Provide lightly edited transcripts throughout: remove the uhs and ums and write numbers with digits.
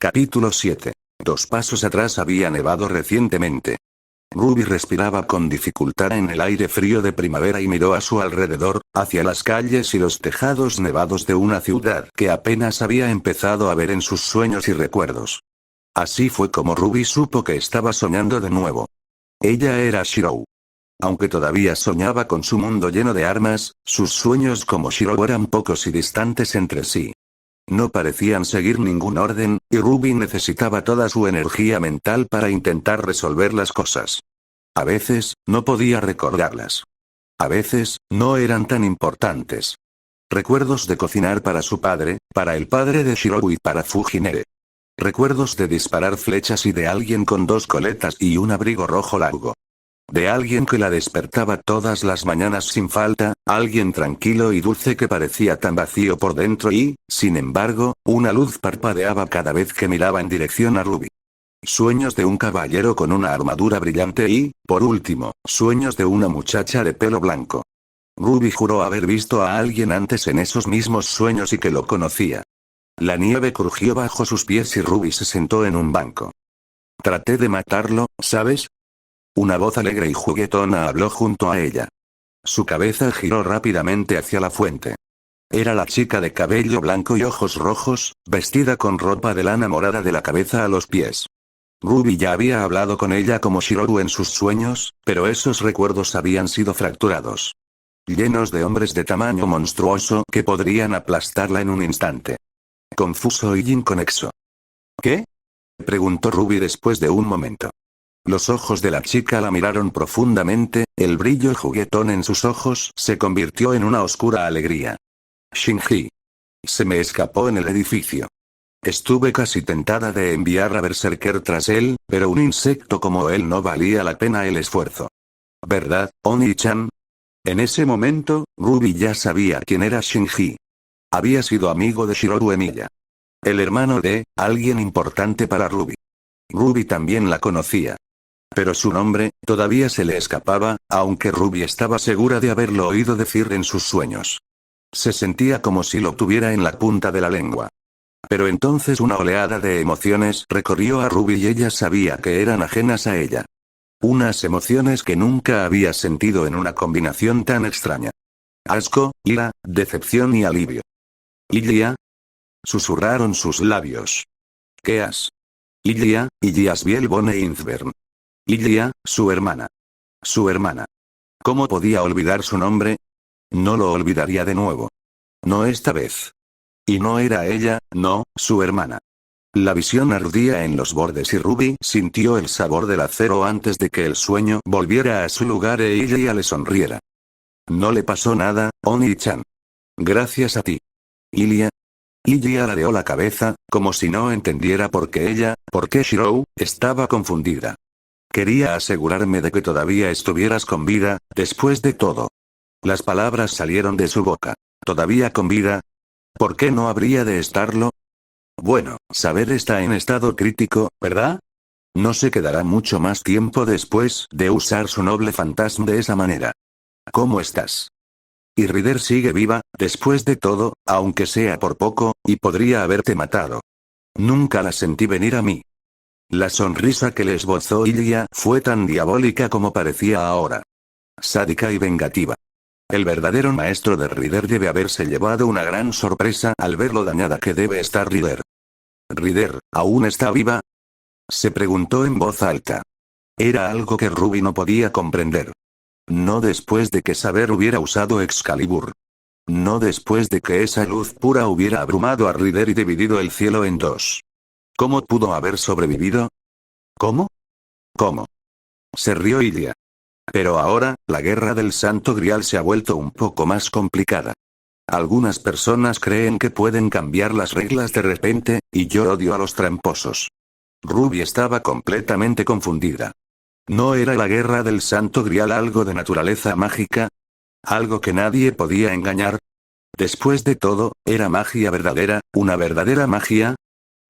Capítulo 7. 2 pasos atrás había nevado recientemente. Ruby respiraba con dificultad en el aire frío de primavera y miró a su alrededor, hacia las calles y los tejados nevados de una ciudad que apenas había empezado a ver en sus sueños y recuerdos. Así fue como Ruby supo que estaba soñando de nuevo. Ella era Shirou. Aunque todavía soñaba con su mundo lleno de armas, sus sueños como Shirou eran pocos y distantes entre sí. No parecían seguir ningún orden, y Ruby necesitaba toda su energía mental para intentar resolver las cosas. A veces, no podía recordarlas. A veces, no eran tan importantes. Recuerdos de cocinar para su padre, para el padre de Shirou y para Fujinere. Recuerdos de disparar flechas y de alguien con 2 coletas y un abrigo rojo largo. De alguien que la despertaba todas las mañanas sin falta, alguien tranquilo y dulce que parecía tan vacío por dentro y, sin embargo, una luz parpadeaba cada vez que miraba en dirección a Ruby. Sueños de un caballero con una armadura brillante y, por último, sueños de una muchacha de pelo blanco. Ruby juró haber visto a alguien antes en esos mismos sueños y que lo conocía. La nieve crujió bajo sus pies y Ruby se sentó en un banco. Traté de matarlo, ¿sabes? Una voz alegre y juguetona habló junto a ella. Su cabeza giró rápidamente hacia la fuente. Era la chica de cabello blanco y ojos rojos, vestida con ropa de lana morada de la cabeza a los pies. Ruby ya había hablado con ella como Shirou en sus sueños, pero esos recuerdos habían sido fracturados. Llenos de hombres de tamaño monstruoso que podrían aplastarla en un instante. Confuso y inconexo. ¿Qué? Preguntó Ruby después de un momento. Los ojos de la chica la miraron profundamente, el brillo juguetón en sus ojos se convirtió en una oscura alegría. Shinji. Se me escapó en el edificio. Estuve casi tentada de enviar a Berserker tras él, pero un insecto como él no valía la pena el esfuerzo. ¿Verdad, Oni-chan? En ese momento, Ruby ya sabía quién era Shinji. Había sido amigo de Shirou Emiya. El hermano de, alguien importante para Ruby. Ruby también la conocía. Pero su nombre, todavía se le escapaba, aunque Ruby estaba segura de haberlo oído decir en sus sueños. Se sentía como si lo tuviera en la punta de la lengua. Pero entonces una oleada de emociones recorrió a Ruby y ella sabía que eran ajenas a ella. Unas emociones que nunca había sentido en una combinación tan extraña. Asco, ira, decepción y alivio. ¿Ilya? Susurraron sus labios. ¿Qué has? Ilya, Illiasbiel Bone Inzbern. Ilya, su hermana. Su hermana. ¿Cómo podía olvidar su nombre? No lo olvidaría de nuevo. No esta vez. Y no era ella, no, su hermana. La visión ardía en los bordes y Ruby sintió el sabor del acero antes de que el sueño volviera a su lugar e Ilya le sonriera. No le pasó nada, Oni-chan. Gracias a ti. Ilya. Ilya ladeó la cabeza, como si no entendiera por qué Shirou, estaba confundida. Quería asegurarme de que todavía estuvieras con vida, después de todo. Las palabras salieron de su boca. ¿Todavía con vida? ¿Por qué no habría de estarlo? Bueno, saber está en estado crítico, ¿verdad? No se quedará mucho más tiempo después de usar su noble fantasma de esa manera. ¿Cómo estás? Y Rider sigue viva, después de todo, aunque sea por poco, y podría haberte matado. Nunca la sentí venir a mí. La sonrisa que le esbozó Ilya fue tan diabólica como parecía ahora. Sádica y vengativa. El verdadero maestro de Rider debe haberse llevado una gran sorpresa al ver lo dañada que debe estar Rider. ¿Rider, aún está viva? Se preguntó en voz alta. Era algo que Ruby no podía comprender. No después de que Saber hubiera usado Excalibur. No después de que esa luz pura hubiera abrumado a Rider y dividido el cielo en 2. ¿Cómo pudo haber sobrevivido? ¿Cómo? ¿Cómo? Se rió Ilya. Pero ahora, la guerra del Santo Grial se ha vuelto un poco más complicada. Algunas personas creen que pueden cambiar las reglas de repente, y yo odio a los tramposos. Ruby estaba completamente confundida. ¿No era la guerra del Santo Grial algo de naturaleza mágica? ¿Algo que nadie podía engañar? Después de todo, ¿era magia verdadera, una verdadera magia?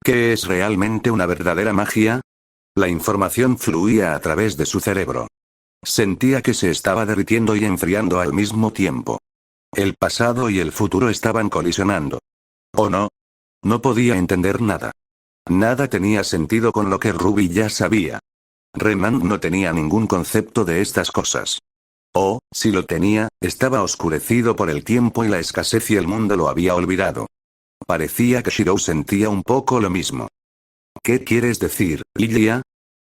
¿Qué es realmente una verdadera magia? La información fluía a través de su cerebro. Sentía que se estaba derritiendo y enfriando al mismo tiempo. El pasado y el futuro estaban colisionando. ¿O no? No podía entender nada. Nada tenía sentido con lo que Ruby ya sabía. Renan no tenía ningún concepto de estas cosas. O, si lo tenía, estaba oscurecido por el tiempo y la escasez y el mundo lo había olvidado. Parecía que Shirou sentía un poco lo mismo. ¿Qué quieres decir, Ilya?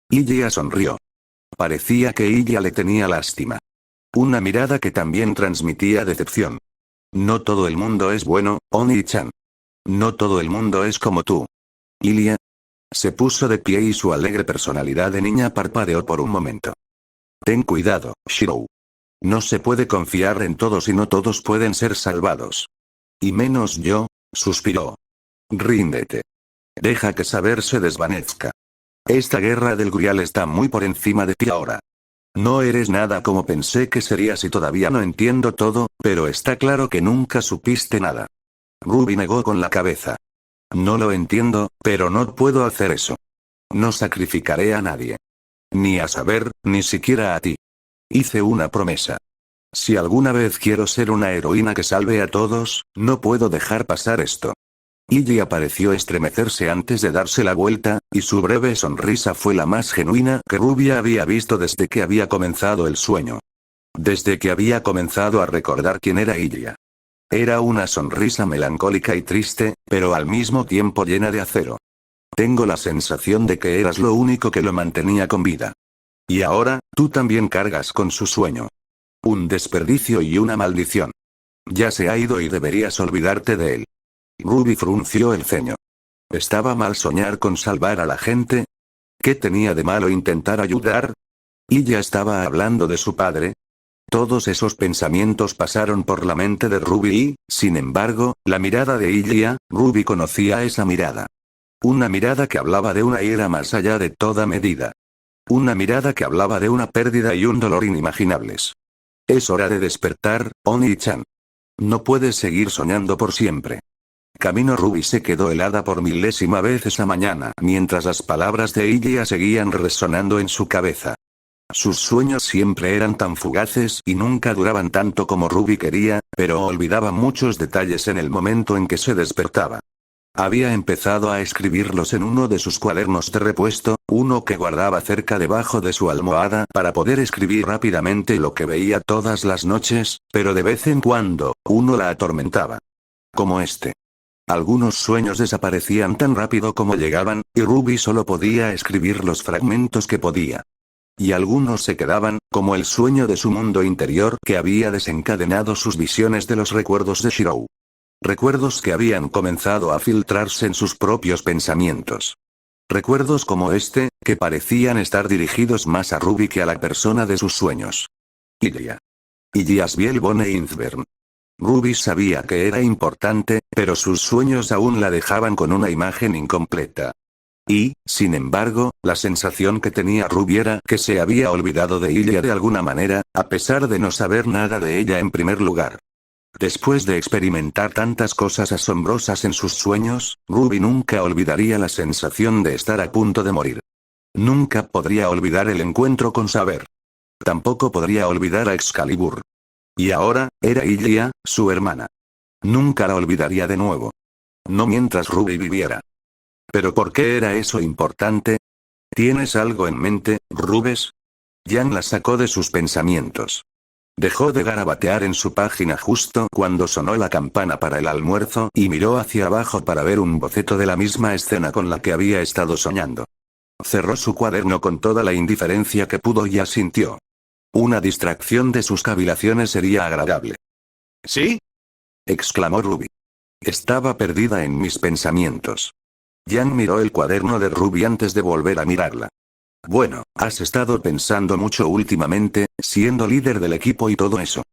Ilya sonrió. Parecía que Ilya le tenía lástima. Una mirada que también transmitía decepción. No todo el mundo es bueno, Oni-chan. No todo el mundo es como tú. Ilya. Se puso de pie y su alegre personalidad de niña parpadeó por un momento. Ten cuidado, Shirou. No se puede confiar en todos y no todos pueden ser salvados. Y menos yo, suspiró. Ríndete. Deja que saber se desvanezca. Esta guerra del Grial está muy por encima de ti ahora. No eres nada como pensé que serías y todavía no entiendo todo, pero está claro que nunca supiste nada. Ruby negó con la cabeza. No lo entiendo, pero no puedo hacer eso. No sacrificaré a nadie. Ni a saber, ni siquiera a ti. Hice una promesa. Si alguna vez quiero ser una heroína que salve a todos, no puedo dejar pasar esto. Iggy pareció estremecerse antes de darse la vuelta, y su breve sonrisa fue la más genuina que Ruby había visto desde que había comenzado el sueño. Desde que había comenzado a recordar quién era Iggy. Era una sonrisa melancólica y triste, pero al mismo tiempo llena de acero. Tengo la sensación de que eras lo único que lo mantenía con vida. Y ahora, tú también cargas con su sueño. Un desperdicio y una maldición. Ya se ha ido y deberías olvidarte de él. Ruby frunció el ceño. ¿Estaba mal soñar con salvar a la gente? ¿Qué tenía de malo intentar ayudar? ¿Y ya estaba hablando de su padre? Todos esos pensamientos pasaron por la mente de Ruby y, sin embargo, la mirada de Ilya, Ruby conocía esa mirada. Una mirada que hablaba de una ira más allá de toda medida. Una mirada que hablaba de una pérdida y un dolor inimaginables. Es hora de despertar, Oni-chan. No puedes seguir soñando por siempre. Camino. Ruby se quedó helada por milésima vez esa mañana mientras las palabras de Ilya seguían resonando en su cabeza. Sus sueños siempre eran tan fugaces y nunca duraban tanto como Ruby quería, pero olvidaba muchos detalles en el momento en que se despertaba. Había empezado a escribirlos en uno de sus cuadernos de repuesto, uno que guardaba cerca debajo de su almohada para poder escribir rápidamente lo que veía todas las noches, pero de vez en cuando, uno la atormentaba. Como este. Algunos sueños desaparecían tan rápido como llegaban, y Ruby solo podía escribir los fragmentos que podía. Y algunos se quedaban, como el sueño de su mundo interior que había desencadenado sus visiones de los recuerdos de Shirou. Recuerdos que habían comenzado a filtrarse en sus propios pensamientos. Recuerdos como este, que parecían estar dirigidos más a Ruby que a la persona de sus sueños. Ilya. Ilyas Bielbone Inzbern. Ruby sabía que era importante, pero sus sueños aún la dejaban con una imagen incompleta. Y, sin embargo, la sensación que tenía Ruby era que se había olvidado de Ilya de alguna manera, a pesar de no saber nada de ella en primer lugar. Después de experimentar tantas cosas asombrosas en sus sueños, Ruby nunca olvidaría la sensación de estar a punto de morir. Nunca podría olvidar el encuentro con Saber. Tampoco podría olvidar a Excalibur. Y ahora, era Ilya, su hermana. Nunca la olvidaría de nuevo. No mientras Ruby viviera. ¿Pero por qué era eso importante? ¿Tienes algo en mente, Rubes? Jan la sacó de sus pensamientos. Dejó de garabatear en su página justo cuando sonó la campana para el almuerzo y miró hacia abajo para ver un boceto de la misma escena con la que había estado soñando. Cerró su cuaderno con toda la indiferencia que pudo y asintió. Una distracción de sus cavilaciones sería agradable. ¿Sí? Exclamó Ruby. Estaba perdida en mis pensamientos. Jan miró el cuaderno de Ruby antes de volver a mirarla. Bueno, has estado pensando mucho últimamente, siendo líder del equipo y todo eso.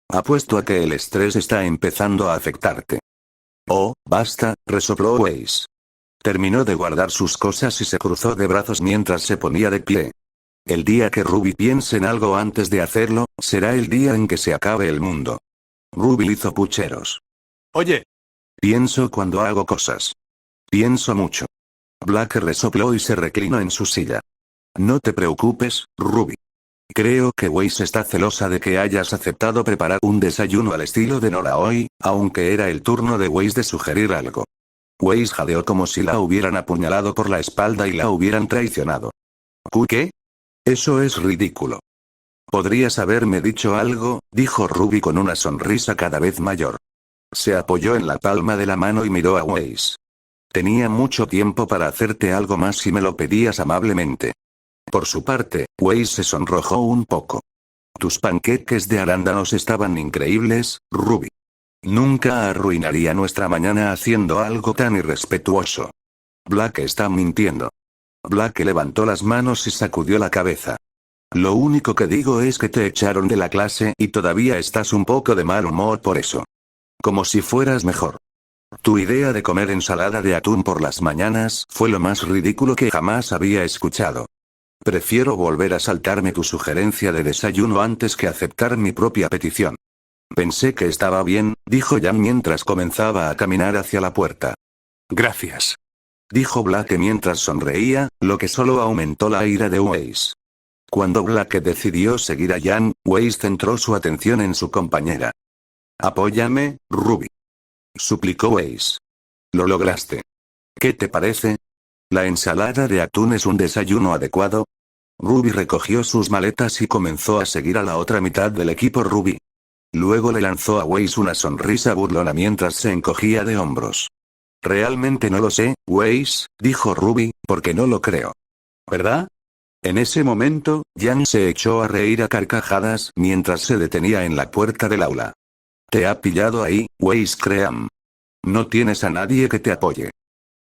Apuesto a que el estrés está empezando a afectarte. Oh, basta, resopló Weiss. Terminó de guardar sus cosas y se cruzó de brazos mientras se ponía de pie. El día que Ruby piense en algo antes de hacerlo, será el día en que se acabe el mundo. Ruby hizo pucheros. Oye. Pienso cuando hago cosas. Pienso mucho. Black resopló y se reclinó en su silla. No te preocupes, Ruby. Creo que Weiss está celosa de que hayas aceptado preparar un desayuno al estilo de Nora hoy, aunque era el turno de Weiss de sugerir algo. Weiss jadeó como si la hubieran apuñalado por la espalda y la hubieran traicionado. ¿Qué? Eso es ridículo. Podrías haberme dicho algo, dijo Ruby con una sonrisa cada vez mayor. Se apoyó en la palma de la mano y miró a Weiss. Tenía mucho tiempo para hacerte algo más si me lo pedías amablemente. Por su parte, Weiss se sonrojó un poco. Tus panqueques de arándanos estaban increíbles, Ruby. Nunca arruinaría nuestra mañana haciendo algo tan irrespetuoso. Black está mintiendo. Black levantó las manos y sacudió la cabeza. Lo único que digo es que te echaron de la clase y todavía estás un poco de mal humor por eso. Como si fueras mejor. Tu idea de comer ensalada de atún por las mañanas fue lo más ridículo que jamás había escuchado. Prefiero volver a saltarme tu sugerencia de desayuno antes que aceptar mi propia petición. Pensé que estaba bien, dijo Jan mientras comenzaba a caminar hacia la puerta. Gracias. Dijo Black mientras sonreía, lo que solo aumentó la ira de Weiss. Cuando Black decidió seguir a Jan, Weiss centró su atención en su compañera. Apóyame, Ruby. Suplicó Weiss. Lo lograste. ¿Qué te parece? ¿La ensalada de atún es un desayuno adecuado? Ruby recogió sus maletas y comenzó a seguir a la otra mitad del equipo Ruby. Luego le lanzó a Weiss una sonrisa burlona mientras se encogía de hombros. Realmente no lo sé, Weiss, dijo Ruby, porque no lo creo. ¿Verdad? En ese momento, Jan se echó a reír a carcajadas mientras se detenía en la puerta del aula. Te ha pillado ahí, Weiss Cream. No tienes a nadie que te apoye.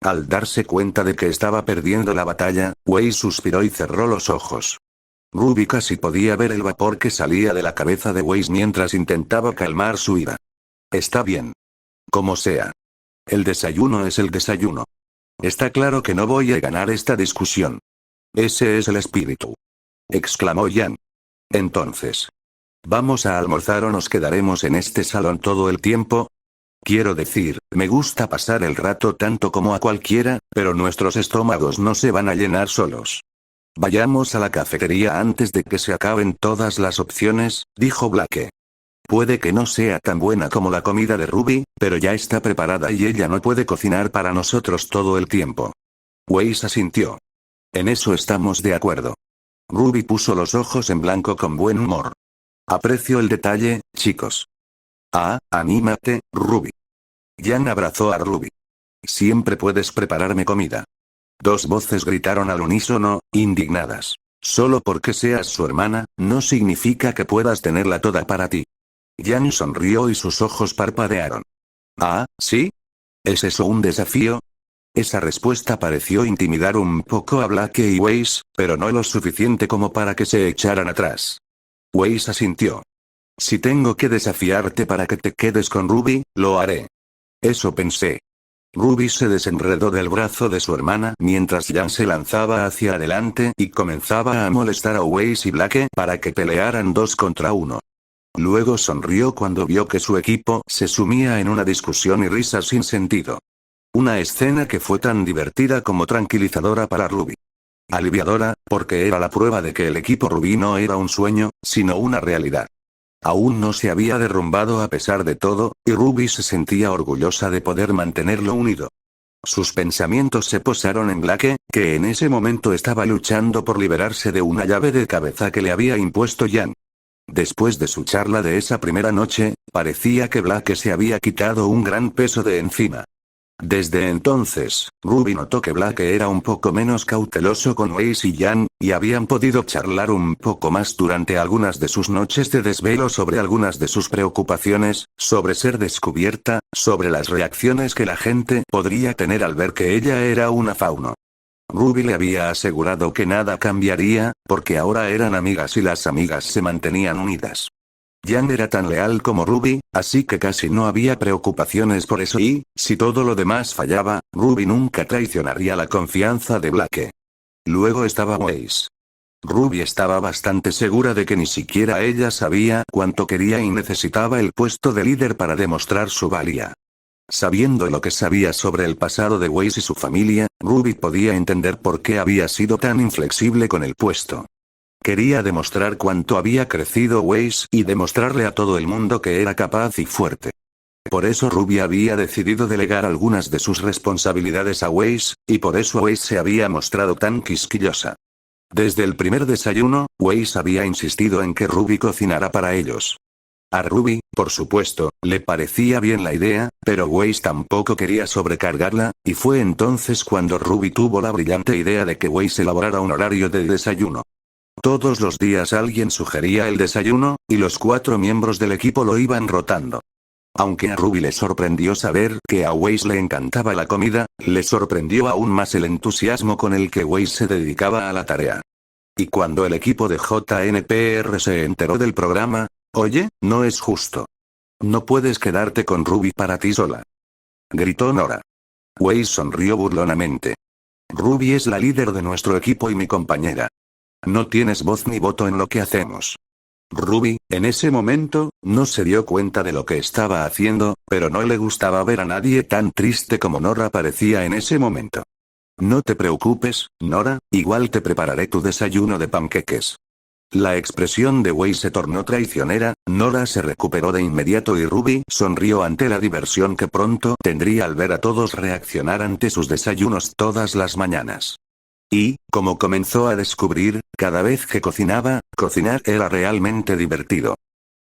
Al darse cuenta de que estaba perdiendo la batalla, Weiss suspiró y cerró los ojos. Ruby casi podía ver el vapor que salía de la cabeza de Weiss mientras intentaba calmar su ira. Está bien. Como sea. El desayuno es el desayuno. Está claro que no voy a ganar esta discusión. Ese es el espíritu. Exclamó Jan. Entonces. ¿Vamos a almorzar o nos quedaremos en este salón todo el tiempo? Quiero decir, me gusta pasar el rato tanto como a cualquiera, pero nuestros estómagos no se van a llenar solos. Vayamos a la cafetería antes de que se acaben todas las opciones, dijo Blake. Puede que no sea tan buena como la comida de Ruby, pero ya está preparada y ella no puede cocinar para nosotros todo el tiempo. Weiss asintió. En eso estamos de acuerdo. Ruby puso los ojos en blanco con buen humor. Aprecio el detalle, chicos. Anímate, Ruby. Jan abrazó a Ruby. Siempre puedes prepararme comida. Dos voces gritaron al unísono, indignadas. Solo porque seas su hermana, no significa que puedas tenerla toda para ti. Jan sonrió y sus ojos parpadearon. ¿Sí? ¿Es eso un desafío? Esa respuesta pareció intimidar un poco a Blake y Weiss, pero no lo suficiente como para que se echaran atrás. Weiss asintió. Si tengo que desafiarte para que te quedes con Ruby, lo haré. Eso pensé. Ruby se desenredó del brazo de su hermana mientras Jan se lanzaba hacia adelante y comenzaba a molestar a Weiss y Blake para que pelearan 2 contra 1. Luego sonrió cuando vio que su equipo se sumía en una discusión y risas sin sentido. Una escena que fue tan divertida como tranquilizadora para Ruby. Aliviadora, porque era la prueba de que el equipo Ruby no era un sueño, sino una realidad. Aún no se había derrumbado a pesar de todo, y Ruby se sentía orgullosa de poder mantenerlo unido. Sus pensamientos se posaron en Blake, que en ese momento estaba luchando por liberarse de una llave de cabeza que le había impuesto Jan. Después de su charla de esa primera noche, parecía que Blake se había quitado un gran peso de encima. Desde entonces, Ruby notó que Blake era un poco menos cauteloso con Weiss y Jan, y habían podido charlar un poco más durante algunas de sus noches de desvelo sobre algunas de sus preocupaciones, sobre ser descubierta, sobre las reacciones que la gente podría tener al ver que ella era una fauno. Ruby le había asegurado que nada cambiaría, porque ahora eran amigas y las amigas se mantenían unidas. Jan era tan leal como Ruby, así que casi no había preocupaciones por eso y, si todo lo demás fallaba, Ruby nunca traicionaría la confianza de Blake. Luego estaba Weiss. Ruby estaba bastante segura de que ni siquiera ella sabía cuánto quería y necesitaba el puesto de líder para demostrar su valía. Sabiendo lo que sabía sobre el pasado de Weiss y su familia, Ruby podía entender por qué había sido tan inflexible con el puesto. Quería demostrar cuánto había crecido Weiss y demostrarle a todo el mundo que era capaz y fuerte. Por eso Ruby había decidido delegar algunas de sus responsabilidades a Weiss, y por eso Weiss se había mostrado tan quisquillosa. Desde el primer desayuno, Weiss había insistido en que Ruby cocinara para ellos. A Ruby, por supuesto, le parecía bien la idea, pero Weiss tampoco quería sobrecargarla, y fue entonces cuando Ruby tuvo la brillante idea de que Weiss elaborara un horario de desayuno. Todos los días alguien sugería el desayuno, y los 4 miembros del equipo lo iban rotando. Aunque a Ruby le sorprendió saber que a Weiss le encantaba la comida, le sorprendió aún más el entusiasmo con el que Weiss se dedicaba a la tarea. Y cuando el equipo de JNPR se enteró del programa, «Oye, no es justo. No puedes quedarte con Ruby para ti sola», gritó Nora. Weiss sonrió burlonamente. «Ruby es la líder de nuestro equipo y mi compañera. No tienes voz ni voto en lo que hacemos». Ruby, en ese momento, no se dio cuenta de lo que estaba haciendo, pero no le gustaba ver a nadie tan triste como Nora parecía en ese momento. «No te preocupes, Nora, igual te prepararé tu desayuno de panqueques». La expresión de Weiss se tornó traicionera, Nora se recuperó de inmediato y Ruby sonrió ante la diversión que pronto tendría al ver a todos reaccionar ante sus desayunos todas las mañanas. Y, como comenzó a descubrir, cada vez que cocinaba, cocinar era realmente divertido.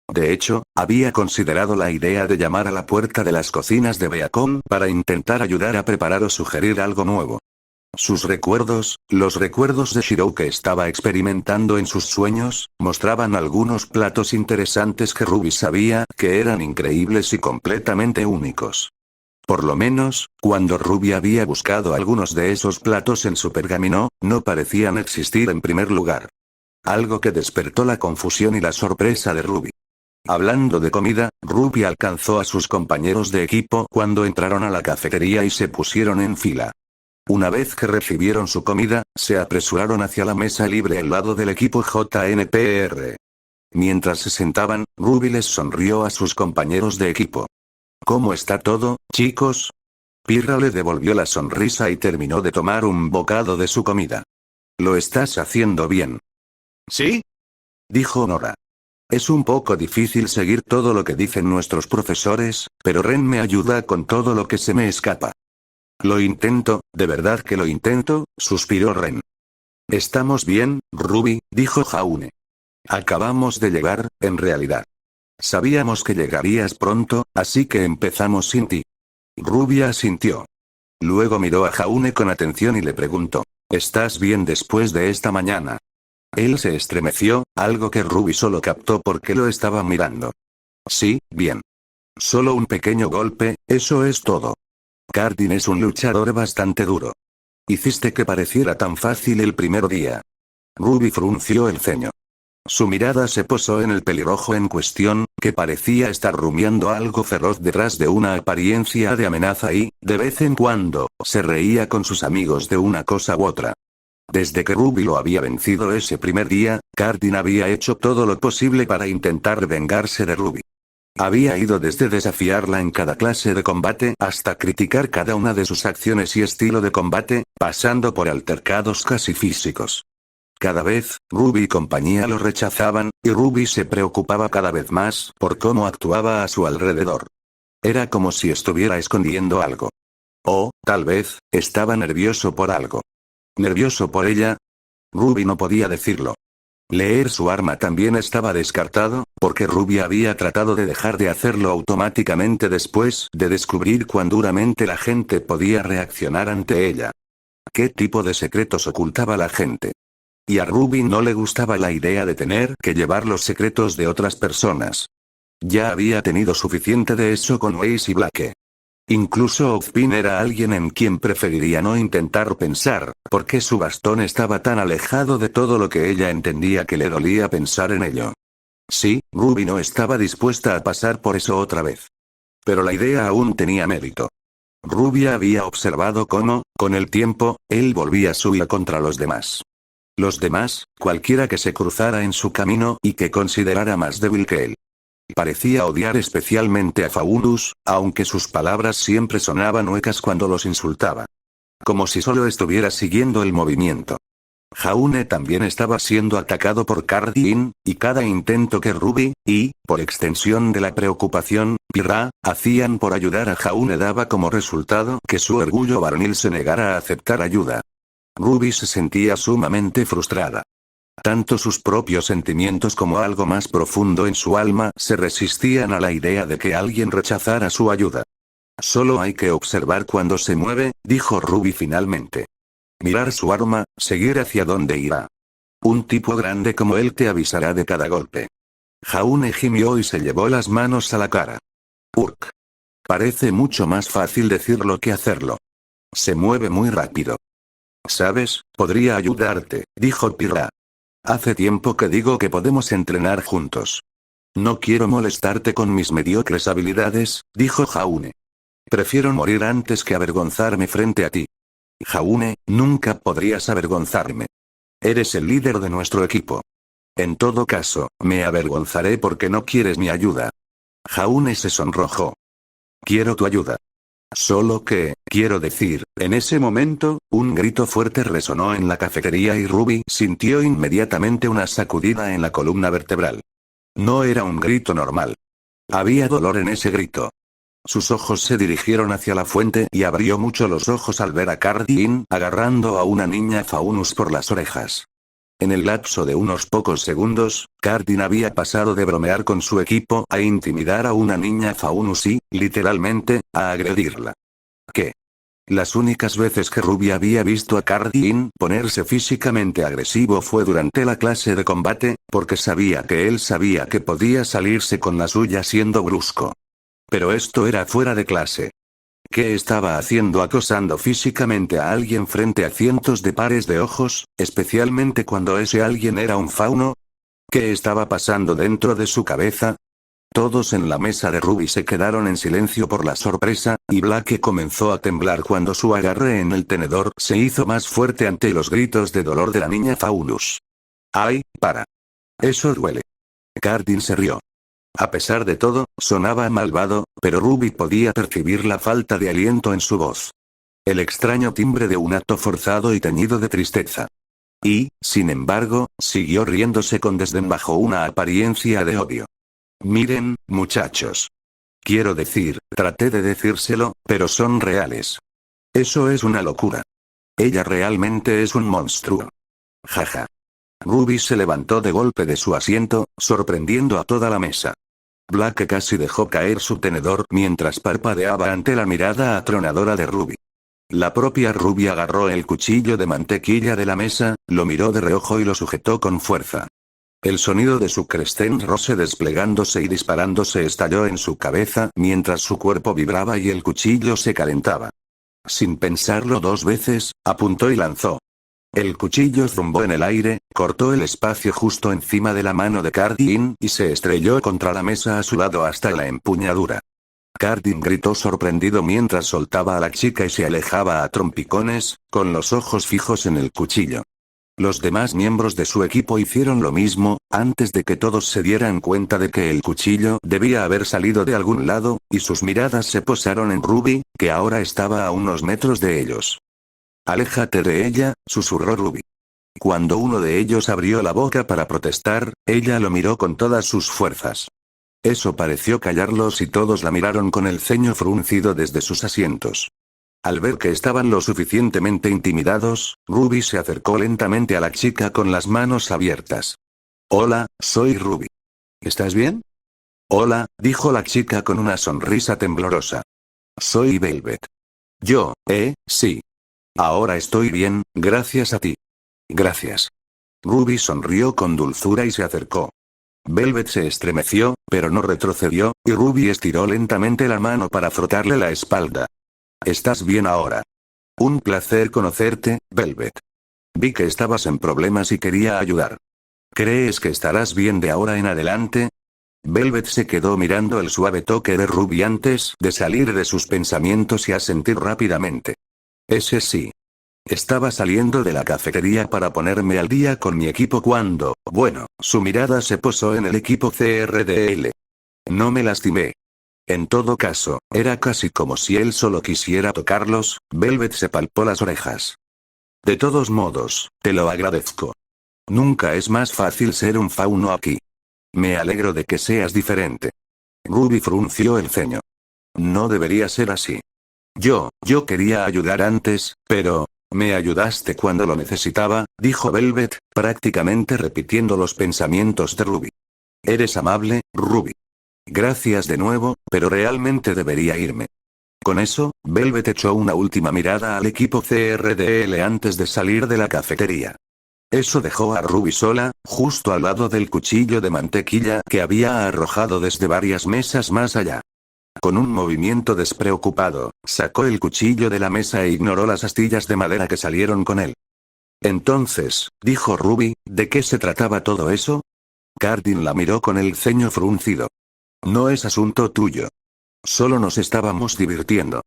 De hecho, había considerado la idea de llamar a la puerta de las cocinas de Beacon para intentar ayudar a preparar o sugerir algo nuevo. Sus recuerdos, los recuerdos de Shiro que estaba experimentando en sus sueños, mostraban algunos platos interesantes que Ruby sabía que eran increíbles y completamente únicos. Por lo menos, cuando Ruby había buscado algunos de esos platos en su pergamino, no parecían existir en primer lugar. Algo que despertó la confusión y la sorpresa de Ruby. Hablando de comida, Ruby alcanzó a sus compañeros de equipo cuando entraron a la cafetería y se pusieron en fila. Una vez que recibieron su comida, se apresuraron hacia la mesa libre al lado del equipo JNPR. Mientras se sentaban, Ruby les sonrió a sus compañeros de equipo. «¿Cómo está todo, chicos?» Pirra le devolvió la sonrisa y terminó de tomar un bocado de su comida. «Lo estás haciendo bien». «¿Sí?», dijo Nora. «Es un poco difícil seguir todo lo que dicen nuestros profesores, pero Ren me ayuda con todo lo que se me escapa». «Lo intento, de verdad que lo intento», suspiró Ren. «Estamos bien, Ruby», dijo Jaune. «Acabamos de llegar, en realidad. Sabíamos que llegarías pronto, así que empezamos sin ti». Ruby asintió. Luego miró a Jaune con atención y le preguntó: «¿Estás bien después de esta mañana?» Él se estremeció, algo que Ruby solo captó porque lo estaba mirando. «Sí, bien. Solo un pequeño golpe, eso es todo. Cardin es un luchador bastante duro. Hiciste que pareciera tan fácil el primer día». Ruby frunció el ceño. Su mirada se posó en el pelirrojo en cuestión, que parecía estar rumiando algo feroz detrás de una apariencia de amenaza y, de vez en cuando, se reía con sus amigos de una cosa u otra. Desde que Ruby lo había vencido ese primer día, Cardin había hecho todo lo posible para intentar vengarse de Ruby. Había ido desde desafiarla en cada clase de combate hasta criticar cada una de sus acciones y estilo de combate, pasando por altercados casi físicos. Cada vez, Ruby y compañía lo rechazaban, y Ruby se preocupaba cada vez más por cómo actuaba a su alrededor. Era como si estuviera escondiendo algo. O, tal vez, estaba nervioso por algo. ¿Nervioso por ella? Ruby no podía decirlo. Leer su arma también estaba descartado, porque Ruby había tratado de dejar de hacerlo automáticamente después de descubrir cuán duramente la gente podía reaccionar ante ella. ¿Qué tipo de secretos ocultaba la gente? Y a Ruby no le gustaba la idea de tener que llevar los secretos de otras personas. Ya había tenido suficiente de eso con Weiss y Blake. Incluso Ozpin era alguien en quien preferiría no intentar pensar, porque su bastón estaba tan alejado de todo lo que ella entendía que le dolía pensar en ello. Sí, Ruby no estaba dispuesta a pasar por eso otra vez. Pero la idea aún tenía mérito. Ruby había observado cómo, con el tiempo, él volvía suya contra los demás. Los demás, cualquiera que se cruzara en su camino y que considerara más débil que él. Parecía odiar especialmente a Faunus, aunque sus palabras siempre sonaban huecas cuando los insultaba. Como si solo estuviera siguiendo el movimiento. Jaune también estaba siendo atacado por Cardin, y cada intento que Ruby, y, por extensión de la preocupación, Pirra, hacían por ayudar a Jaune daba como resultado que su orgullo varonil se negara a aceptar ayuda. Ruby se sentía sumamente frustrada. Tanto sus propios sentimientos como algo más profundo en su alma se resistían a la idea de que alguien rechazara su ayuda. Solo hay que observar cuando se mueve, dijo Ruby finalmente. Mirar su arma, seguir hacia dónde irá. Un tipo grande como él te avisará de cada golpe. Jaune gimió y se llevó las manos a la cara. Urk. Parece mucho más fácil decirlo que hacerlo. Se mueve muy rápido. ¿Sabes? Podría ayudarte, dijo Pirra. Hace tiempo que digo que podemos entrenar juntos. No quiero molestarte con mis mediocres habilidades, dijo Jaune. Prefiero morir antes que avergonzarme frente a ti. Jaune, nunca podrías avergonzarme. Eres el líder de nuestro equipo. En todo caso, me avergonzaré porque no quieres mi ayuda. Jaune se sonrojó. Quiero tu ayuda. Solo que, quiero decir, en ese momento, un grito fuerte resonó en la cafetería y Ruby sintió inmediatamente una sacudida en la columna vertebral. No era un grito normal. Había dolor en ese grito. Sus ojos se dirigieron hacia la fuente y abrió mucho los ojos al ver a Cardin agarrando a una niña Faunus por las orejas. En el lapso de unos pocos segundos, Cardin había pasado de bromear con su equipo a intimidar a una niña Faunus y, literalmente, a agredirla. ¿Qué? Las únicas veces que Ruby había visto a Cardin ponerse físicamente agresivo fue durante la clase de combate, porque sabía que él sabía que podía salirse con la suya siendo brusco. Pero esto era fuera de clase. ¿Qué estaba haciendo acosando físicamente a alguien frente a cientos de pares de ojos, especialmente cuando ese alguien era un fauno? ¿Qué estaba pasando dentro de su cabeza? Todos en la mesa de Ruby se quedaron en silencio por la sorpresa, y Blake comenzó a temblar cuando su agarre en el tenedor se hizo más fuerte ante los gritos de dolor de la niña Faunus. ¡Ay, para! Eso duele. Cardin se rió. A pesar de todo, sonaba malvado, pero Ruby podía percibir la falta de aliento en su voz. El extraño timbre de un acto forzado y teñido de tristeza. Y, sin embargo, siguió riéndose con desdén bajo una apariencia de odio. Miren, muchachos. Quiero decir, traté de decírselo, pero son reales. Eso es una locura. Ella realmente es un monstruo. Jaja. Ruby se levantó de golpe de su asiento, sorprendiendo a toda la mesa. Blake casi dejó caer su tenedor mientras parpadeaba ante la mirada atronadora de Ruby. La propia Ruby agarró el cuchillo de mantequilla de la mesa, lo miró de reojo y lo sujetó con fuerza. El sonido de su Crescent Rose desplegándose y disparándose estalló en su cabeza mientras su cuerpo vibraba y el cuchillo se calentaba. Sin pensarlo dos veces, apuntó y lanzó. El cuchillo zumbó en el aire, cortó el espacio justo encima de la mano de Cardin y se estrelló contra la mesa a su lado hasta la empuñadura. Cardin gritó sorprendido mientras soltaba a la chica y se alejaba a trompicones, con los ojos fijos en el cuchillo. Los demás miembros de su equipo hicieron lo mismo, antes de que todos se dieran cuenta de que el cuchillo debía haber salido de algún lado, y sus miradas se posaron en Ruby, que ahora estaba a unos metros de ellos. «Aléjate de ella», susurró Ruby. Cuando uno de ellos abrió la boca para protestar, ella lo miró con todas sus fuerzas. Eso pareció callarlos y todos la miraron con el ceño fruncido desde sus asientos. Al ver que estaban lo suficientemente intimidados, Ruby se acercó lentamente a la chica con las manos abiertas. «Hola, soy Ruby. ¿Estás bien?» «Hola», dijo la chica con una sonrisa temblorosa. «Soy Velvet». «Yo, sí. Ahora estoy bien, gracias a ti». «Gracias». Ruby sonrió con dulzura y se acercó. Velvet se estremeció, pero no retrocedió, y Ruby estiró lentamente la mano para frotarle la espalda. «¿Estás bien ahora?» «Un placer conocerte, Velvet. Vi que estabas en problemas y quería ayudar. ¿Crees que estarás bien de ahora en adelante?» Velvet se quedó mirando el suave toque de Ruby antes de salir de sus pensamientos y asentir rápidamente. «Ese sí. Estaba saliendo de la cafetería para ponerme al día con mi equipo cuando, bueno, su mirada se posó en el equipo CRDL. No me lastimé. En todo caso, era casi como si él solo quisiera tocarlos». Velvet se palpó las orejas. «De todos modos, te lo agradezco. Nunca es más fácil ser un fauno aquí. Me alegro de que seas diferente». Ruby frunció el ceño. No debería ser así. Yo quería ayudar antes, pero... ¿Me ayudaste cuando lo necesitaba?, dijo Velvet, prácticamente repitiendo los pensamientos de Ruby. Eres amable, Ruby. Gracias de nuevo, pero realmente debería irme. Con eso, Velvet echó una última mirada al equipo CRDL antes de salir de la cafetería. Eso dejó a Ruby sola, justo al lado del cuchillo de mantequilla que había arrojado desde varias mesas más allá. Con un movimiento despreocupado, sacó el cuchillo de la mesa e ignoró las astillas de madera que salieron con él. Entonces, dijo Ruby, ¿de qué se trataba todo eso? Cardin la miró con el ceño fruncido. No es asunto tuyo. Solo nos estábamos divirtiendo.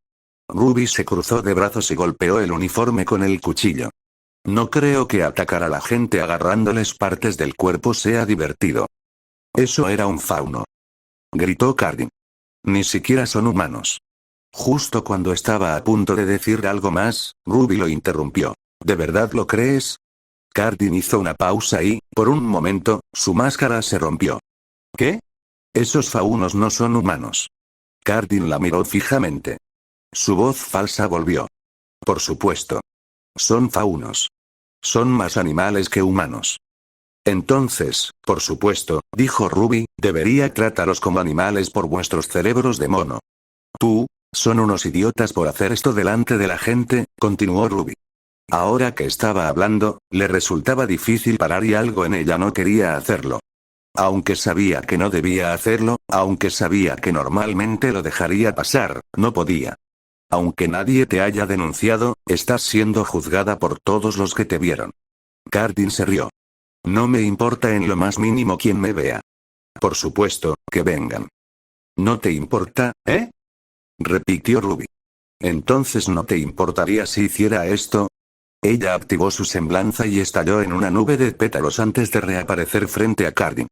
Ruby se cruzó de brazos y golpeó el uniforme con el cuchillo. No creo que atacar a la gente agarrándoles partes del cuerpo sea divertido. Eso era un fauno. Gritó Cardin. Ni siquiera son humanos. Justo cuando estaba a punto de decir algo más, Ruby lo interrumpió. ¿De verdad lo crees? Cardin hizo una pausa y, por un momento, su máscara se rompió. ¿Qué? Esos faunos no son humanos. Cardin la miró fijamente. Su voz falsa volvió. Por supuesto. Son faunos. Son más animales que humanos. Entonces, por supuesto, dijo Ruby, debería tratarlos como animales por vuestros cerebros de mono. Son unos idiotas por hacer esto delante de la gente, continuó Ruby. Ahora que estaba hablando, le resultaba difícil parar y algo en ella no quería hacerlo. Aunque sabía que no debía hacerlo, aunque sabía que normalmente lo dejaría pasar, no podía. Aunque nadie te haya denunciado, estás siendo juzgada por todos los que te vieron. Cardin se rió. No me importa en lo más mínimo quién me vea. Por supuesto, que vengan. ¿No te importa, eh? Repitió Ruby. Entonces ¿no te importaría si hiciera esto? Ella activó su semblanza y estalló en una nube de pétalos antes de reaparecer frente a Cardin.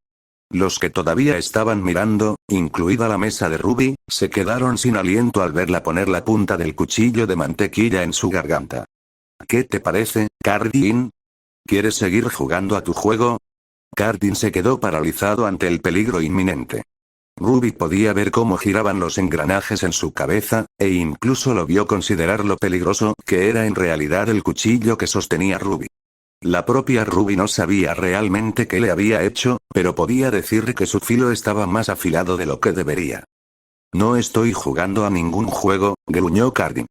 Los que todavía estaban mirando, incluida la mesa de Ruby, se quedaron sin aliento al verla poner la punta del cuchillo de mantequilla en su garganta. ¿Qué te parece, Cardin? ¿Quieres seguir jugando a tu juego? Cardin se quedó paralizado ante el peligro inminente. Ruby podía ver cómo giraban los engranajes en su cabeza, e incluso lo vio considerar lo peligroso que era en realidad el cuchillo que sostenía Ruby. La propia Ruby no sabía realmente qué le había hecho, pero podía decir que su filo estaba más afilado de lo que debería. No estoy jugando a ningún juego, gruñó Cardin.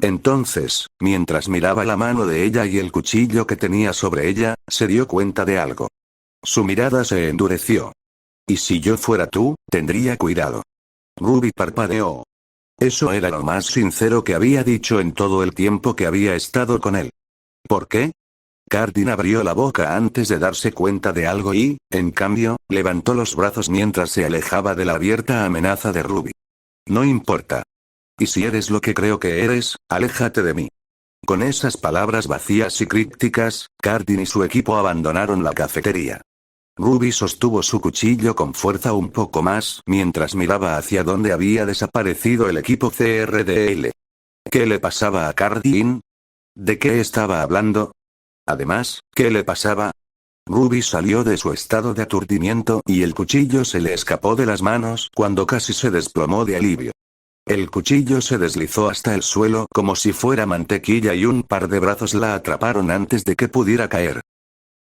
Entonces, mientras miraba la mano de ella y el cuchillo que tenía sobre ella, se dio cuenta de algo. Su mirada se endureció. Y si yo fuera tú, tendría cuidado. Ruby parpadeó. Eso era lo más sincero que había dicho en todo el tiempo que había estado con él. ¿Por qué? Cardin abrió la boca antes de darse cuenta de algo y, en cambio, levantó los brazos mientras se alejaba de la abierta amenaza de Ruby. No importa. Y si eres lo que creo que eres, aléjate de mí. Con esas palabras vacías y crípticas, Cardin y su equipo abandonaron la cafetería. Ruby sostuvo su cuchillo con fuerza un poco más mientras miraba hacia donde había desaparecido el equipo CRDL. ¿Qué le pasaba a Cardin? ¿De qué estaba hablando? Además, ¿qué le pasaba? Ruby salió de su estado de aturdimiento y el cuchillo se le escapó de las manos cuando casi se desplomó de alivio. El cuchillo se deslizó hasta el suelo como si fuera mantequilla y un par de brazos la atraparon antes de que pudiera caer.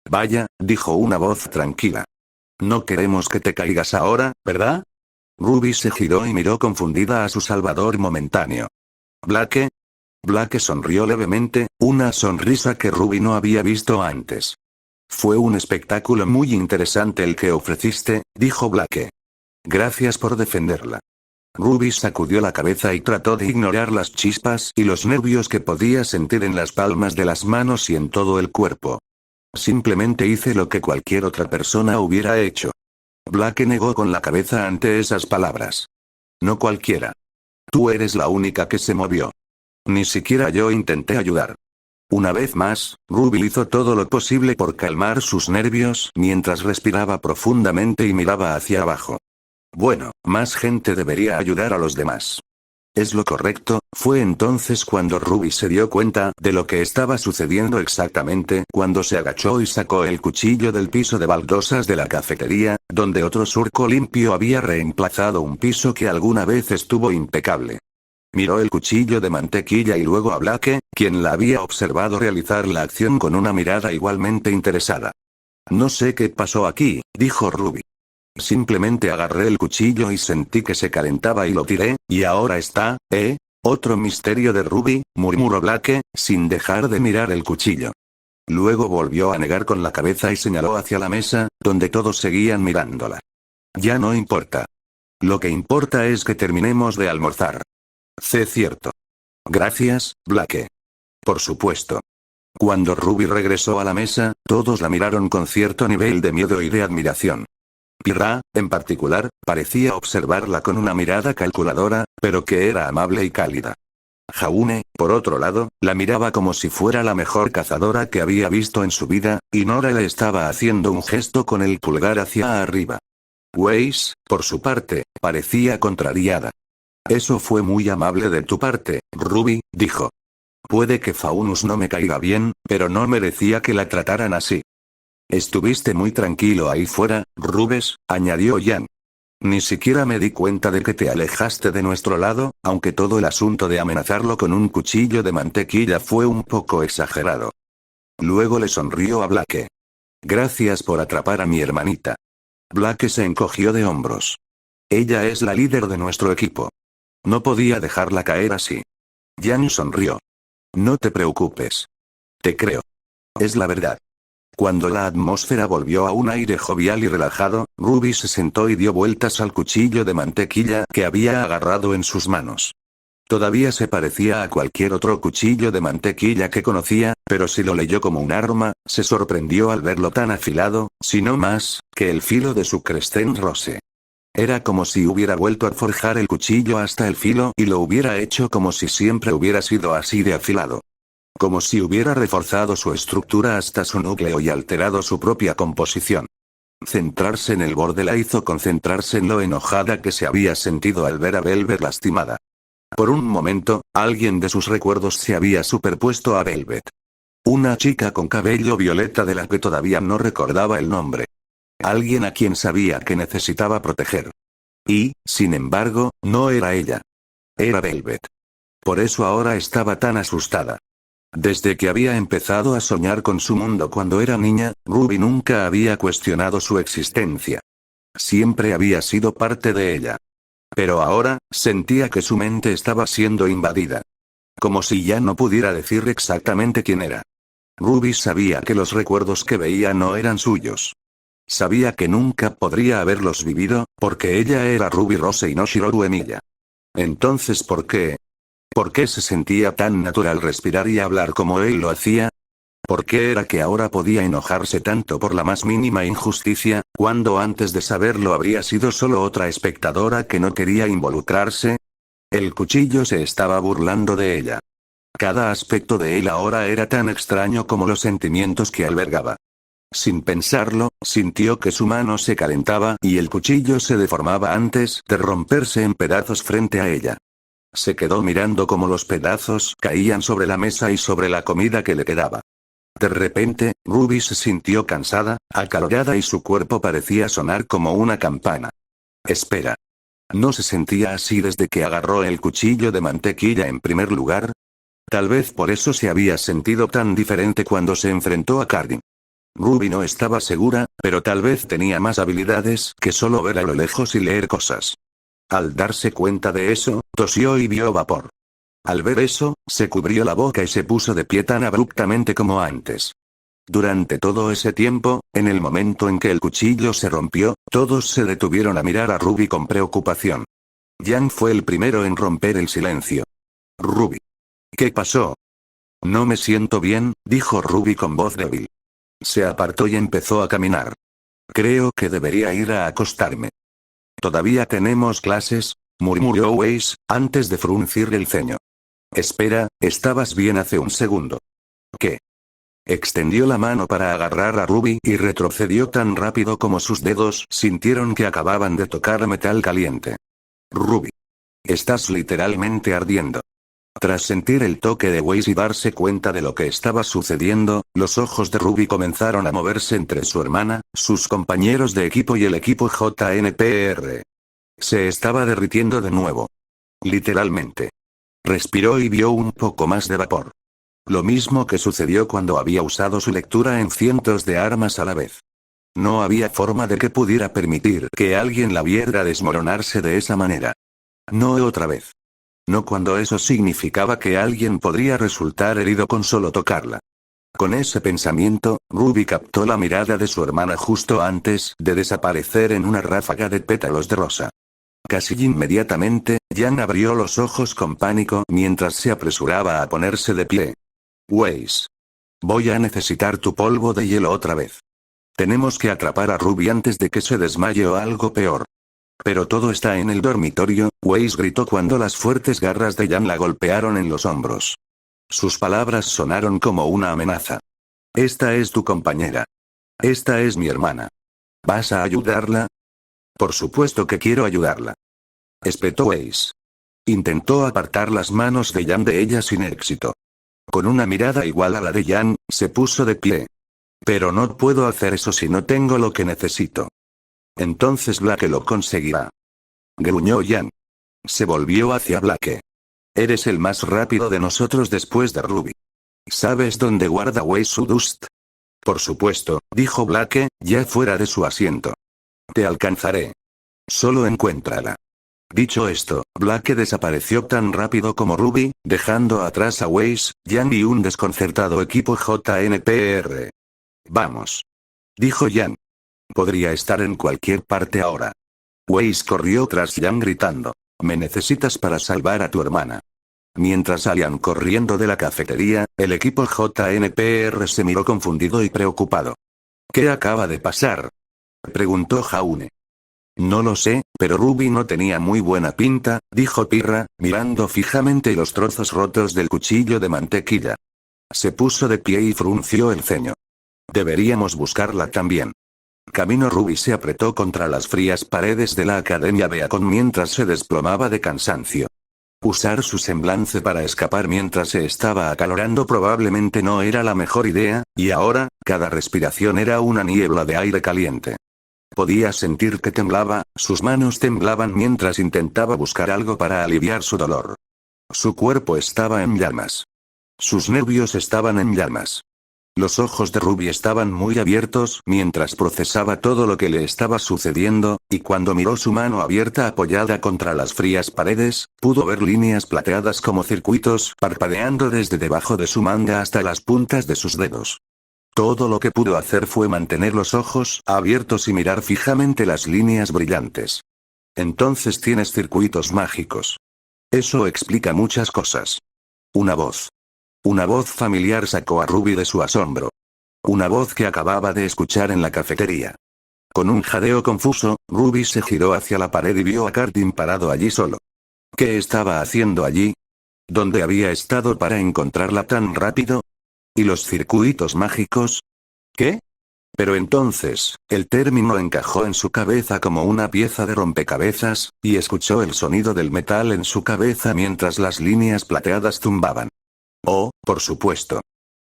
Vaya, dijo una voz tranquila. No queremos que te caigas ahora, ¿verdad? Ruby se giró y miró confundida a su salvador momentáneo. ¿Blake? Blake sonrió levemente, una sonrisa que Ruby no había visto antes. Fue un espectáculo muy interesante el que ofreciste, dijo Blake. Gracias por defenderla. Ruby sacudió la cabeza y trató de ignorar las chispas y los nervios que podía sentir en las palmas de las manos y en todo el cuerpo. Simplemente hice lo que cualquier otra persona hubiera hecho. Blake negó con la cabeza ante esas palabras. No cualquiera. Tú eres la única que se movió. Ni siquiera yo intenté ayudar. Una vez más, Ruby hizo todo lo posible por calmar sus nervios mientras respiraba profundamente y miraba hacia abajo. Bueno, más gente debería ayudar a los demás. Es lo correcto. Fue entonces cuando Ruby se dio cuenta de lo que estaba sucediendo exactamente cuando se agachó y sacó el cuchillo del piso de baldosas de la cafetería, donde otro surco limpio había reemplazado un piso que alguna vez estuvo impecable. Miró el cuchillo de mantequilla y luego a Blake, quien la había observado realizar la acción con una mirada igualmente interesada. No sé qué pasó aquí, dijo Ruby. Simplemente agarré el cuchillo y sentí que se calentaba y lo tiré, y ahora está, ¿eh? Otro misterio de Ruby, murmuró Blake, sin dejar de mirar el cuchillo. Luego volvió a negar con la cabeza y señaló hacia la mesa, donde todos seguían mirándola. Ya no importa. Lo que importa es que terminemos de almorzar. Cierto. Gracias, Blake. Por supuesto. Cuando Ruby regresó a la mesa, todos la miraron con cierto nivel de miedo y de admiración. Pirra, en particular, parecía observarla con una mirada calculadora, pero que era amable y cálida. Jaune, por otro lado, la miraba como si fuera la mejor cazadora que había visto en su vida, y Nora le estaba haciendo un gesto con el pulgar hacia arriba. Weiss, por su parte, parecía contrariada. Eso fue muy amable de tu parte, Ruby, dijo. Puede que Faunus no me caiga bien, pero no merecía que la trataran así. Estuviste muy tranquilo ahí fuera, Rubes, añadió Jan. Ni siquiera me di cuenta de que te alejaste de nuestro lado, aunque todo el asunto de amenazarlo con un cuchillo de mantequilla fue un poco exagerado. Luego le sonrió a Blake. Gracias por atrapar a mi hermanita. Blake se encogió de hombros. Ella es la líder de nuestro equipo. No podía dejarla caer así. Jan sonrió. No te preocupes. Te creo. Es la verdad. Cuando la atmósfera volvió a un aire jovial y relajado, Ruby se sentó y dio vueltas al cuchillo de mantequilla que había agarrado en sus manos. Todavía se parecía a cualquier otro cuchillo de mantequilla que conocía, pero si lo leyó como un arma, se sorprendió al verlo tan afilado, si no más, que el filo de su crestén rose. Era como si hubiera vuelto a forjar el cuchillo hasta el filo y lo hubiera hecho como si siempre hubiera sido así de afilado. Como si hubiera reforzado su estructura hasta su núcleo y alterado su propia composición. Centrarse en el borde la hizo concentrarse en lo enojada que se había sentido al ver a Velvet lastimada. Por un momento, alguien de sus recuerdos se había superpuesto a Velvet. Una chica con cabello violeta de la que todavía no recordaba el nombre. Alguien a quien sabía que necesitaba proteger. Y, sin embargo, no era ella. Era Velvet. Por eso ahora estaba tan asustada. Desde que había empezado a soñar con su mundo cuando era niña, Ruby nunca había cuestionado su existencia. Siempre había sido parte de ella. Pero ahora, sentía que su mente estaba siendo invadida. Como si ya no pudiera decir exactamente quién era. Ruby sabía que los recuerdos que veía no eran suyos. Sabía que nunca podría haberlos vivido, porque ella era Ruby Rose y no Shiroru Emiya. Entonces, ¿por qué? ¿Por qué se sentía tan natural respirar y hablar como él lo hacía? ¿Por qué era que ahora podía enojarse tanto por la más mínima injusticia, cuando antes de saberlo habría sido solo otra espectadora que no quería involucrarse? El cuchillo se estaba burlando de ella. Cada aspecto de él ahora era tan extraño como los sentimientos que albergaba. Sin pensarlo, sintió que su mano se calentaba y el cuchillo se deformaba antes de romperse en pedazos frente a ella. Se quedó mirando cómo los pedazos caían sobre la mesa y sobre la comida que le quedaba. De repente, Ruby se sintió cansada, acalorada y su cuerpo parecía sonar como una campana. Espera. ¿No se sentía así desde que agarró el cuchillo de mantequilla en primer lugar? Tal vez por eso se había sentido tan diferente cuando se enfrentó a Karin. Ruby no estaba segura, pero tal vez tenía más habilidades que solo ver a lo lejos y leer cosas. Al darse cuenta de eso, tosió y vio vapor. Al ver eso, se cubrió la boca y se puso de pie tan abruptamente como antes. Durante todo ese tiempo, en el momento en que el cuchillo se rompió, todos se detuvieron a mirar a Ruby con preocupación. Jan fue el primero en romper el silencio. Ruby. ¿Qué pasó? No me siento bien, dijo Ruby con voz débil. Se apartó y empezó a caminar. Creo que debería ir a acostarme. ¿Todavía tenemos clases?, murmuró Weiss, antes de fruncir el ceño. Espera, estabas bien hace un segundo. ¿Qué? Extendió la mano para agarrar a Ruby y retrocedió tan rápido como sus dedos sintieron que acababan de tocar metal caliente. Ruby. Estás literalmente ardiendo. Tras sentir el toque de Weiss y darse cuenta de lo que estaba sucediendo, los ojos de Ruby comenzaron a moverse entre su hermana, sus compañeros de equipo y el equipo JNPR. Se estaba derritiendo de nuevo. Literalmente. Respiró y vio un poco más de vapor. Lo mismo que sucedió cuando había usado su lectura en cientos de armas a la vez. No había forma de que pudiera permitir que alguien la viera desmoronarse de esa manera. No otra vez. No cuando eso significaba que alguien podría resultar herido con solo tocarla. Con ese pensamiento, Ruby captó la mirada de su hermana justo antes de desaparecer en una ráfaga de pétalos de rosa. Casi inmediatamente, Jan abrió los ojos con pánico mientras se apresuraba a ponerse de pie. Weiss. Voy a necesitar tu polvo de hielo otra vez. Tenemos que atrapar a Ruby antes de que se desmaye o algo peor. Pero todo está en el dormitorio, Weiss gritó cuando las fuertes garras de Jan la golpearon en los hombros. Sus palabras sonaron como una amenaza. Esta es tu compañera. Esta es mi hermana. ¿Vas a ayudarla? Por supuesto que quiero ayudarla. Espetó Weiss. Intentó apartar las manos de Jan de ella sin éxito. Con una mirada igual a la de Jan, se puso de pie. Pero no puedo hacer eso si no tengo lo que necesito. Entonces Blake lo conseguirá. Gruñó Jan. Se volvió hacia Blake. Eres el más rápido de nosotros después de Ruby. ¿Sabes dónde guarda Weiss su dust? Por supuesto, dijo Blake, ya fuera de su asiento. Te alcanzaré. Solo encuéntrala. Dicho esto, Blake desapareció tan rápido como Ruby, dejando atrás a Weiss, Jan y un desconcertado equipo JNPR. Vamos. Dijo Jan. Podría estar en cualquier parte ahora. Weiss corrió tras Jan gritando. Me necesitas para salvar a tu hermana. Mientras salían corriendo de la cafetería, el equipo JNPR se miró confundido y preocupado. ¿Qué acaba de pasar? Preguntó Jaune. No lo sé, pero Ruby no tenía muy buena pinta, dijo Pirra, mirando fijamente los trozos rotos del cuchillo de mantequilla. Se puso de pie y frunció el ceño. Deberíamos buscarla también. Camino Ruby se apretó contra las frías paredes de la Academia Beacon mientras se desplomaba de cansancio. Usar su semblante para escapar mientras se estaba acalorando probablemente no era la mejor idea, y ahora, cada respiración era una niebla de aire caliente. Podía sentir que temblaba, sus manos temblaban mientras intentaba buscar algo para aliviar su dolor. Su cuerpo estaba en llamas. Sus nervios estaban en llamas. Los ojos de Ruby estaban muy abiertos mientras procesaba todo lo que le estaba sucediendo, y cuando miró su mano abierta apoyada contra las frías paredes, pudo ver líneas plateadas como circuitos parpadeando desde debajo de su manga hasta las puntas de sus dedos. Todo lo que pudo hacer fue mantener los ojos abiertos y mirar fijamente las líneas brillantes. Entonces tienes circuitos mágicos. Eso explica muchas cosas. Una voz. Una voz familiar sacó a Ruby de su asombro. Una voz que acababa de escuchar en la cafetería. Con un jadeo confuso, Ruby se giró hacia la pared y vio a Cardin parado allí solo. ¿Qué estaba haciendo allí? ¿Dónde había estado para encontrarla tan rápido? ¿Y los circuitos mágicos? ¿Qué? Pero entonces, el término encajó en su cabeza como una pieza de rompecabezas, y escuchó el sonido del metal en su cabeza mientras las líneas plateadas zumbaban. Oh, por supuesto.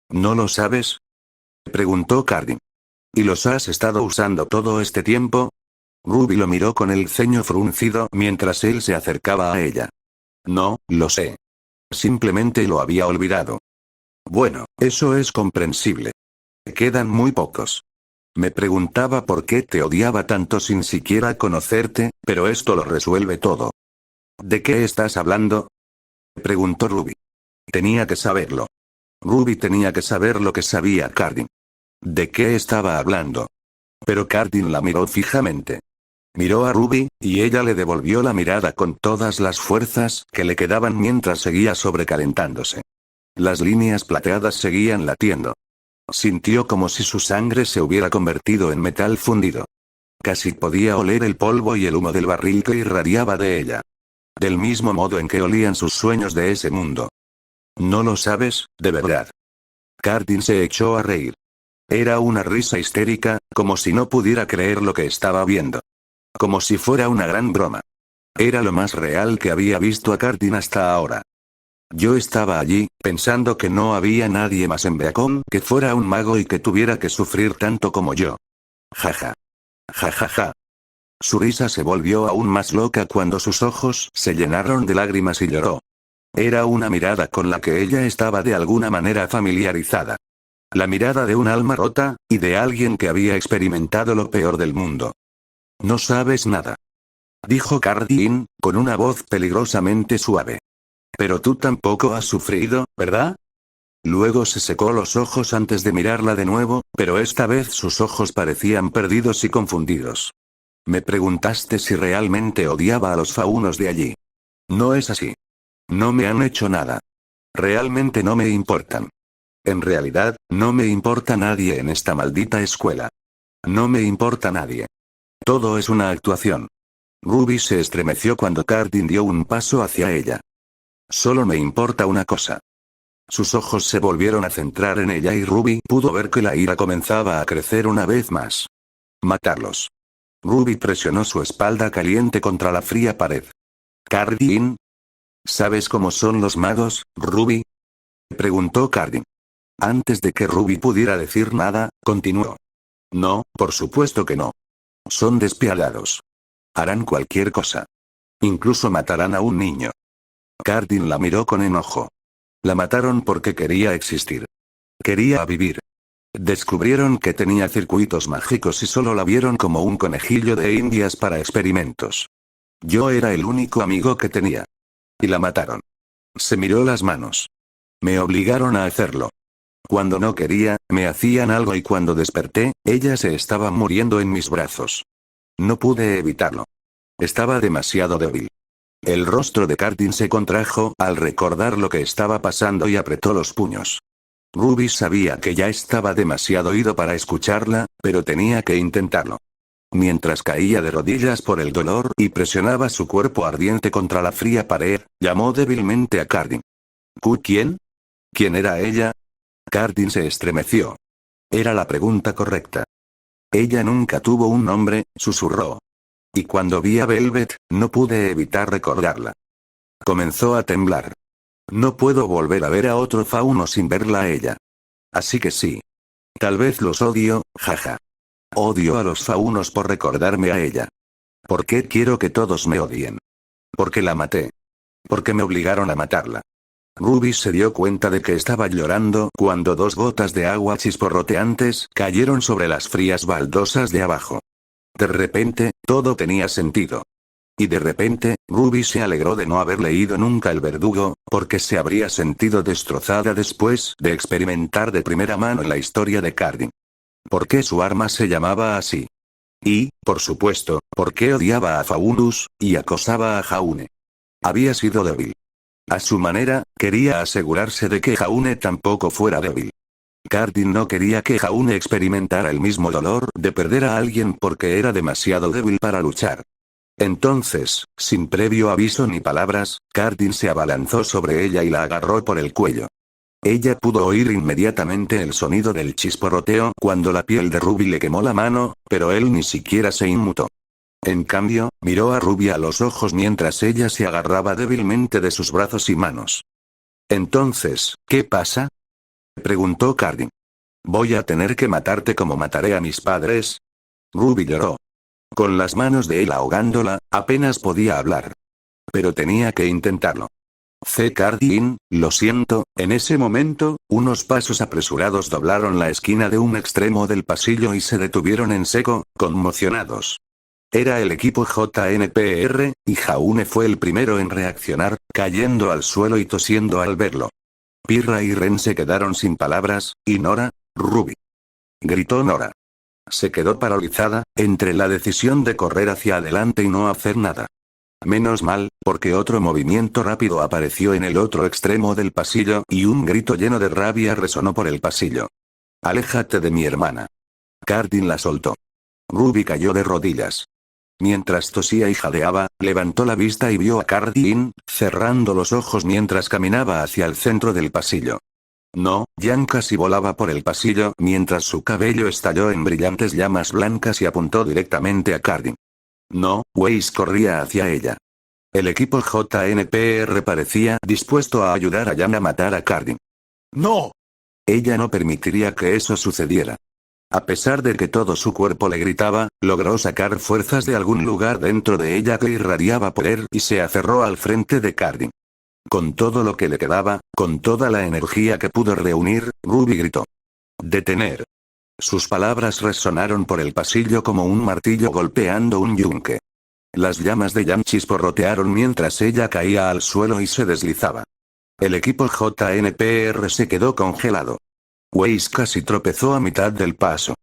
¿No lo sabes? Preguntó Cardin. ¿Y los has estado usando todo este tiempo? Ruby lo miró con el ceño fruncido mientras él se acercaba a ella. No, lo sé. Simplemente lo había olvidado. Bueno, eso es comprensible. Quedan muy pocos. Me preguntaba por qué te odiaba tanto sin siquiera conocerte, pero esto lo resuelve todo. ¿De qué estás hablando? Preguntó Ruby. Tenía que saberlo. Ruby tenía que saber lo que sabía Cardin. ¿De qué estaba hablando? Pero Cardin la miró fijamente. Miró a Ruby, y ella le devolvió la mirada con todas las fuerzas que le quedaban mientras seguía sobrecalentándose. Las líneas plateadas seguían latiendo. Sintió como si su sangre se hubiera convertido en metal fundido. Casi podía oler el polvo y el humo del barril que irradiaba de ella. Del mismo modo en que olían sus sueños de ese mundo. ¿No lo sabes, de verdad? Cardin se echó a reír. Era una risa histérica, como si no pudiera creer lo que estaba viendo. Como si fuera una gran broma. Era lo más real que había visto a Cardin hasta ahora. Yo estaba allí, pensando que no había nadie más en Beacon que fuera un mago y que tuviera que sufrir tanto como yo. Jaja. Jajaja. Su risa se volvió aún más loca cuando sus ojos se llenaron de lágrimas y lloró. Era una mirada con la que ella estaba de alguna manera familiarizada. La mirada de un alma rota, y de alguien que había experimentado lo peor del mundo. No sabes nada. Dijo Cardin, con una voz peligrosamente suave. Pero tú tampoco has sufrido, ¿verdad? Luego se secó los ojos antes de mirarla de nuevo, pero esta vez sus ojos parecían perdidos y confundidos. Me preguntaste si realmente odiaba a los faunos de allí. No es así. No me han hecho nada. Realmente no me importan. En realidad, no me importa nadie en esta maldita escuela. No me importa nadie. Todo es una actuación. Ruby se estremeció cuando Cardin dio un paso hacia ella. Solo me importa una cosa. Sus ojos se volvieron a centrar en ella y Ruby pudo ver que la ira comenzaba a crecer una vez más. Matarlos. Ruby presionó su espalda caliente contra la fría pared. Cardin. ¿Sabes cómo son los magos, Ruby? Preguntó Cardin. Antes de que Ruby pudiera decir nada, continuó. No, por supuesto que no. Son despiadados. Harán cualquier cosa. Incluso matarán a un niño. Cardin la miró con enojo. La mataron porque quería existir. Quería vivir. Descubrieron que tenía circuitos mágicos y solo la vieron como un conejillo de indias para experimentos. Yo era el único amigo que tenía. Y la mataron. Se miró las manos. Me obligaron a hacerlo. Cuando no quería, me hacían algo y cuando desperté, ella se estaba muriendo en mis brazos. No pude evitarlo. Estaba demasiado débil. El rostro de Cardin se contrajo al recordar lo que estaba pasando y apretó los puños. Ruby sabía que ya estaba demasiado ido para escucharla, pero tenía que intentarlo. Mientras caía de rodillas por el dolor y presionaba su cuerpo ardiente contra la fría pared, llamó débilmente a Cardin. ¿Quién? ¿Quién era ella? Cardin se estremeció. Era la pregunta correcta. Ella nunca tuvo un nombre, susurró. Y cuando vi a Velvet, no pude evitar recordarla. Comenzó a temblar. No puedo volver a ver a otro fauno sin verla a ella. Así que sí. Tal vez los odio, jaja. Odio a los faunos por recordarme a ella. ¿Por qué quiero que todos me odien? Porque la maté. Porque me obligaron a matarla. Ruby se dio cuenta de que estaba llorando cuando dos gotas de agua chisporroteantes cayeron sobre las frías baldosas de abajo. De repente, todo tenía sentido. Y de repente, Ruby se alegró de no haber leído nunca El Verdugo, porque se habría sentido destrozada después de experimentar de primera mano la historia de Cardin. ¿Por qué su arma se llamaba así? Y, por supuesto, ¿por qué odiaba a Faunus y acosaba a Jaune? Había sido débil. A su manera, quería asegurarse de que Jaune tampoco fuera débil. Cardin no quería que Jaune experimentara el mismo dolor de perder a alguien porque era demasiado débil para luchar. Entonces, sin previo aviso ni palabras, Cardin se abalanzó sobre ella y la agarró por el cuello. Ella pudo oír inmediatamente el sonido del chisporroteo cuando la piel de Ruby le quemó la mano, pero él ni siquiera se inmutó. En cambio, miró a Ruby a los ojos mientras ella se agarraba débilmente de sus brazos y manos. Entonces, ¿qué pasa? Preguntó Cardin. ¿Voy a tener que matarte como mataré a mis padres? Ruby lloró. Con las manos de él ahogándola, apenas podía hablar. Pero tenía que intentarlo. Cardin, lo siento. En ese momento, unos pasos apresurados doblaron la esquina de un extremo del pasillo y se detuvieron en seco, conmocionados. Era el equipo JNPR, y Jaune fue el primero en reaccionar, cayendo al suelo y tosiendo al verlo. Pirra y Ren se quedaron sin palabras, y Nora, Ruby. Gritó Nora. Se quedó paralizada, entre la decisión de correr hacia adelante y no hacer nada. Menos mal, porque otro movimiento rápido apareció en el otro extremo del pasillo y un grito lleno de rabia resonó por el pasillo. «Aléjate de mi hermana». Cardin la soltó. Ruby cayó de rodillas. Mientras tosía y jadeaba, levantó la vista y vio a Cardin, cerrando los ojos mientras caminaba hacia el centro del pasillo. No, Jan casi volaba por el pasillo mientras su cabello estalló en brillantes llamas blancas y apuntó directamente a Cardin. No, Weiss corría hacia ella. El equipo JNPR parecía dispuesto a ayudar a Jan a matar a Cardin. ¡No! Ella no permitiría que eso sucediera. A pesar de que todo su cuerpo le gritaba, logró sacar fuerzas de algún lugar dentro de ella que irradiaba poder y se aferró al frente de Cardin. Con todo lo que le quedaba, con toda la energía que pudo reunir, Ruby gritó. ¡Detener! Sus palabras resonaron por el pasillo como un martillo golpeando un yunque. Las llamas de Jan chisporrotearon mientras ella caía al suelo y se deslizaba. El equipo JNPR se quedó congelado. Weiss casi tropezó a mitad del paso.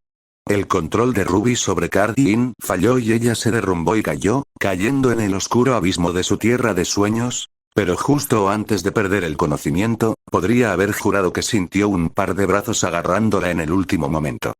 El control de Ruby sobre Cardin falló y ella se derrumbó y cayó, cayendo en el oscuro abismo de su tierra de sueños, pero justo antes de perder el conocimiento, podría haber jurado que sintió un par de brazos agarrándola en el último momento.